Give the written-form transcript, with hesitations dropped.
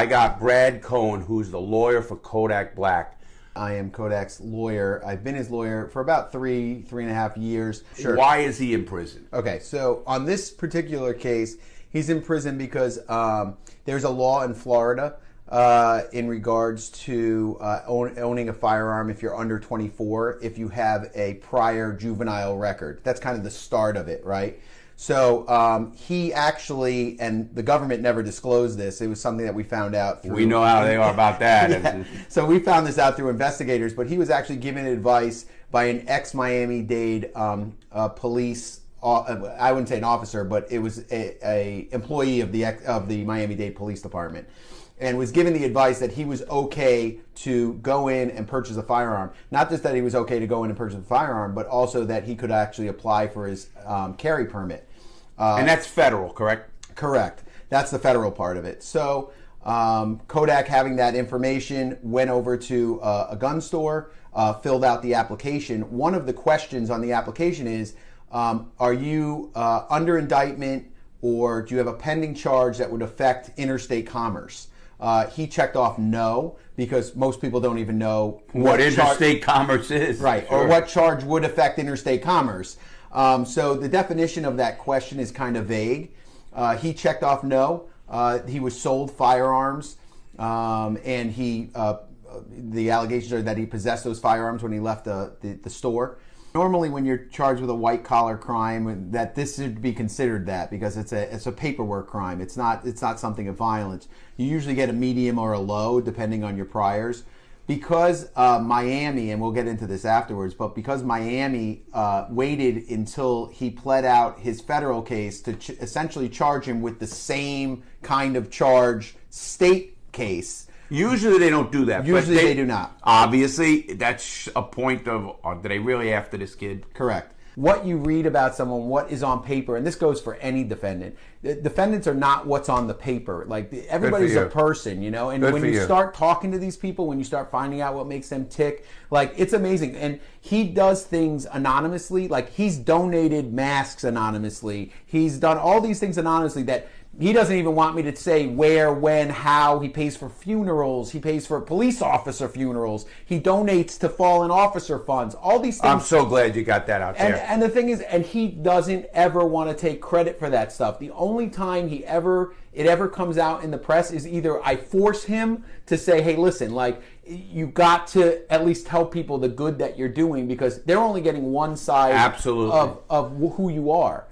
I got Brad Cohen, who's the lawyer for Kodak Black. I am Kodak's lawyer. I've been his lawyer for about three and a half years. Sure. Why is he in prison? Okay, so on this particular case, he's in prison because there's a law in Florida in regards to owning a firearm if you're under 24, if you have a prior juvenile record. That's kind of the start of it, right? So he actually, and the government never disclosed this, it was something that we found out through... We know how they are about that. Yeah. So we found this out through investigators, but he was actually given advice by an ex-Miami-Dade police, I wouldn't say an officer, but it was a employee of the Miami-Dade Police Department, and was given the advice that he was okay to go in and purchase a firearm. Not just that he was okay to go in and purchase a firearm, but also that he could actually apply for his carry permit. And that's federal, correct? Correct. That's the federal part of it. So Kodak, having that information, went over to a gun store, filled out the application. One of the questions on the application is, are you under indictment, or do you have a pending charge that would affect interstate commerce? He checked off no, because most people don't even know what interstate commerce is. Right, sure. Or what charge would affect interstate commerce. So the definition of that question is kind of vague. He checked off no. He was sold firearms, and the allegations are that he possessed those firearms when he left the store. Normally, when you're charged with a white-collar crime, that this should be considered that, because it's a paperwork crime. It's not something of violence. You usually get a medium or a low, depending on your priors. Because Miami, and we'll get into this afterwards, but because Miami waited until he pled out his federal case to essentially charge him with the same kind of charge state case. Usually they don't do that. Usually they do not. Obviously, that's a point of, are they really after this kid? Correct. What you read about someone, what is on paper, and this goes for any defendant. The defendants are not what's on the paper. Like, everybody's a person, you know? And when you start talking to these people, when you start finding out what makes them tick, like, it's amazing. And he does things anonymously. Like, he's donated masks anonymously. He's done all these things anonymously that he doesn't even want me to say where, when, how. He pays for funerals. He pays for police officer funerals. He donates to fallen officer funds. All these things. I'm so glad you got that out there. And the thing is, and he doesn't ever want to take credit for that stuff. The only time it ever comes out in the press is either I force him to say, hey, listen, like, you got to at least tell people the good that you're doing, because they're only getting one side Absolutely. of who you are.